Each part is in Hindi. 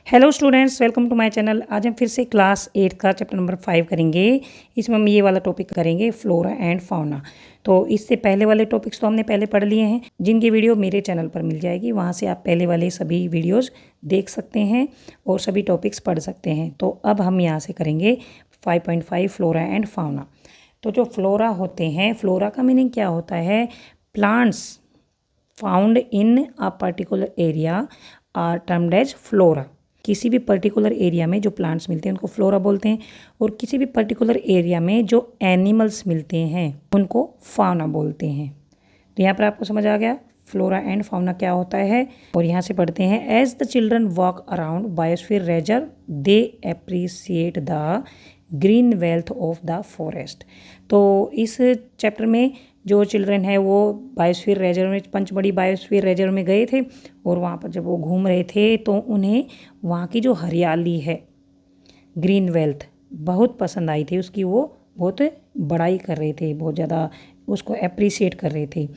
Hello students, welcome to my channel. आज हम फिर से क्लास 8 का चैप्टर नंबर 5 करेंगे। इसमें हम ये वाला टॉपिक करेंगे फ्लोरा एंड फाउना। तो इससे पहले वाले टॉपिक्स तो हमने पहले पढ़ लिए हैं, जिनकी वीडियो मेरे चैनल पर मिल जाएगी। वहाँ से आप पहले वाले सभी वीडियोज़ देख सकते हैं और सभी टॉपिक्स पढ़ सकते हैं। तो अब हम यहाँ से करेंगे 5.5 फ्लोरा एंड फाउना। तो जो फ्लोरा होते हैं, फ्लोरा का मीनिंग क्या होता है? Plants found in a particular area are termed as flora. किसी भी पर्टिकुलर एरिया में जो प्लांट्स मिलते हैं उनको फ्लोरा बोलते हैं, और किसी भी पर्टिकुलर एरिया में जो एनिमल्स मिलते हैं उनको फाउना बोलते हैं। तो यहाँ पर आपको समझ आ गया फ्लोरा एंड फाउना क्या होता है। और यहाँ से पढ़ते हैं, as the children walk around biosphere reserve they appreciate the green wealth of the forest. तो इस चैप्टर में जो चिल्ड्रन है वो बायोस्फीयर रिजर्व में, पंचमढ़ी बायोस्फीयर रिजर्व में गए थे, और वहाँ पर जब वो घूम रहे थे तो उन्हें वहाँ की जो हरियाली है, ग्रीन वेल्थ, बहुत पसंद आई थी उसकी। वो बहुत बड़ाई कर रहे थे, बहुत ज़्यादा उसको अप्रिशिएट कर रहे थे।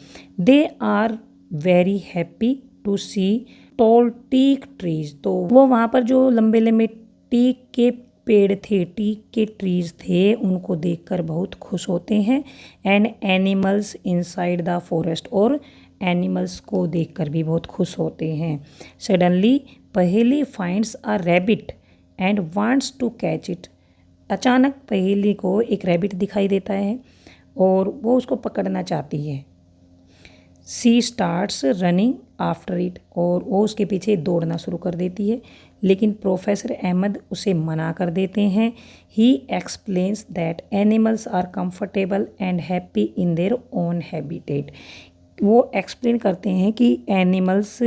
They are very happy to see tall teak trees. तो वो वहाँ पर जो लंबे लंबे टीक के पेड़ थे, टीक के ट्रीज थे, उनको देखकर बहुत खुश होते हैं। And animals inside the forest, और एनिमल्स को देखकर भी बहुत खुश होते हैं। Suddenly Paheli finds a rabbit and wants to catch it. अचानक पहेली को एक रैबिट दिखाई देता है और वो उसको पकड़ना चाहती है। सी स्टार्ट्स रनिंग आफ्टर इट, और वो उसके पीछे दौड़ना शुरू कर देती है, लेकिन प्रोफेसर अहमद उसे मना कर देते हैं। He explains that animals are comfortable and happy in their own habitat. वो एक्सप्लेन करते हैं कि एनिमल्स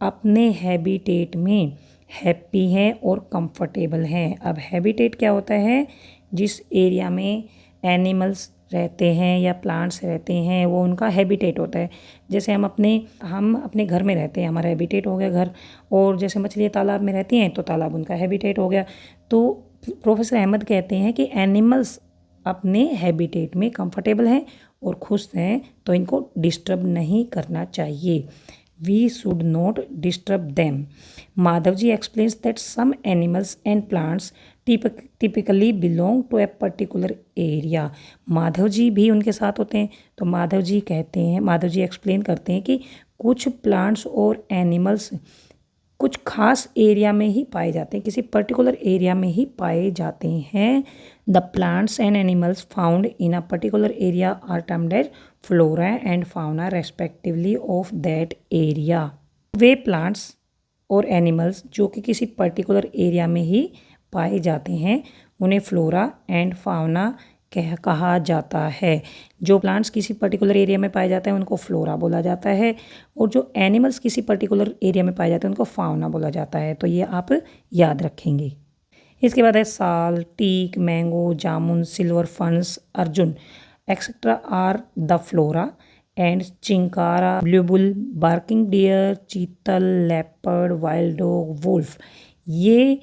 अपने हैबिटेट में हैप्पी हैं और कंफर्टेबल हैं। अब हैबिटेट क्या होता है? जिस एरिया में एनिमल्स रहते हैं या प्लांट्स रहते हैं वो उनका हैबिटेट होता है। जैसे हम अपने घर में रहते हैं, हमारा हैबिटेट हो गया घर, और जैसे मछलियाँ तालाब में रहती हैं तो तालाब उनका हैबिटेट हो गया। तो प्रोफेसर अहमद कहते हैं कि एनिमल्स अपने हैबिटेट में कंफर्टेबल हैं और खुश हैं, तो इनको डिस्टर्ब नहीं करना चाहिए। We should not disturb them. Madhavji explains that some animals and plants typically belong to a particular area. Madhav ji भी उनके साथ होते हैं। तो माधव जी एक्सप्लेन करते हैं कि कुछ प्लांट्स और एनिमल्स कुछ खास एरिया में ही पाए जाते हैं, किसी पर्टिकुलर एरिया में ही पाए जाते हैं। The plants and animals found in a particular area are termed as flora and fauna respectively of that area. वे प्लांट्स और एनिमल्स जो कि किसी पर्टिकुलर एरिया में ही पाए जाते हैं उन्हें फ्लोरा एंड फाउना कहा जाता है। जो प्लांट्स किसी पर्टिकुलर एरिया में पाए जाते हैं उनको फ्लोरा बोला जाता है, और जो एनिमल्स किसी पर्टिकुलर एरिया में पाए जाते हैं उनको फाउना बोला जाता है। तो ये आप याद रखेंगे। इसके बाद है sal, teak, mango, jamun, silver ferns, arjun etcetera are the flora, and chinkara, blue bull, barking deer, chital, leopard, wild dog, wolf, ये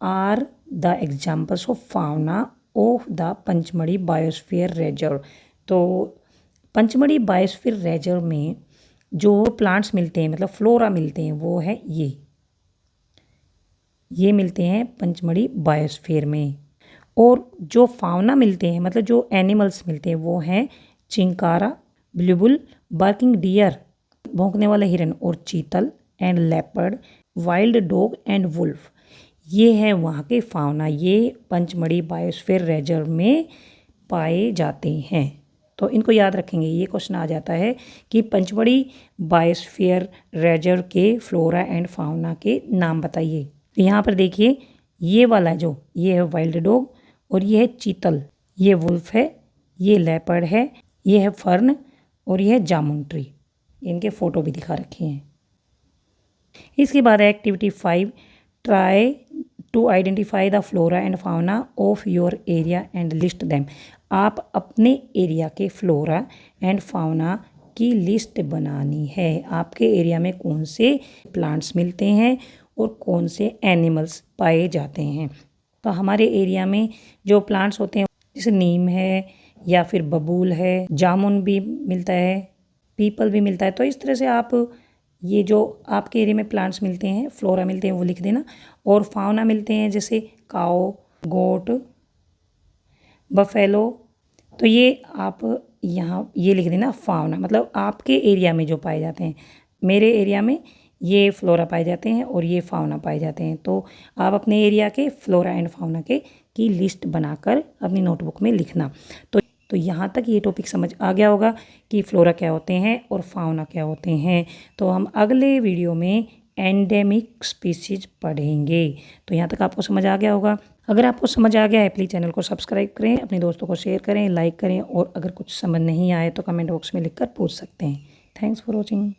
are the examples of fauna of the Pachmarhi biosphere reserve. तो पंचमढ़ी बायोस्फीयर रिजर्व में जो प्लांट्स मिलते हैं, मतलब फ्लोरा मिलते हैं, वो है ये मिलते हैं पंचमढ़ी बायोस्फीयर में। और जो फाउना मिलते हैं, मतलब जो एनिमल्स मिलते हैं, वो हैं चिंकारा, ब्लूबुल, बार्किंग डियर, भौंकने वाला हिरन, और chital, and leopard, wild dog and wolf, ये हैं वहाँ के फाउना। ये पंचमढ़ी बायोस्फीयर रिजर्व में पाए जाते हैं। तो इनको याद रखेंगे। ये क्वेश्चन आ जाता है कि पंचमढ़ी बायोस्फीयर रिजर्व के फ्लोरा एंड फाउना के नाम बताइए। तो यहाँ पर देखिए, ये वाला ये है वाइल्ड डॉग, और ये है चीतल, ये वुल्फ है, ये लेपर्ड है, ये है फर्न, और ये है जामुन ट्री। इनके फ़ोटो भी दिखा रखे हैं। इसके बाद है activity 5, try to identify the flora and fauna of your area and list them. आप अपने एरिया के फ्लोरा एंड फाउना की लिस्ट बनानी है। आपके एरिया में कौन से प्लांट्स मिलते हैं और कौन से एनिमल्स पाए जाते हैं। तो हमारे एरिया में जो प्लांट्स होते हैं जैसे नीम है, या फिर बबूल है, जामुन भी मिलता है, पीपल भी मिलता है। तो इस तरह से आप ये जो आपके एरिया में प्लांट्स मिलते हैं, फ्लोरा मिलते हैं, वो लिख देना। और फाउना मिलते हैं जैसे काओ, गोट, बफेलो, तो ये आप यहाँ ये लिख देना फाउना, मतलब आपके एरिया में जो पाए जाते हैं। मेरे एरिया में ये फ्लोरा पाए जाते हैं और ये फाउना पाए जाते हैं। तो आप अपने एरिया के फ्लोरा एंड फाउना की लिस्ट बनाकर अपनी नोटबुक में लिखना। तो यहाँ तक ये टॉपिक समझ आ गया होगा कि फ्लोरा क्या होते हैं और फाउना क्या होते हैं। तो हम अगले वीडियो में एंडेमिक स्पीसीज पढ़ेंगे। तो यहाँ तक आपको समझ आ गया होगा। अगर आपको समझ आ गया है प्लीज़ चैनल को सब्सक्राइब करें, अपने दोस्तों को शेयर करें, लाइक करें, और अगर कुछ समझ नहीं आए तो कमेंट बॉक्स में लिखकर पूछ सकते हैं। Thanks for watching.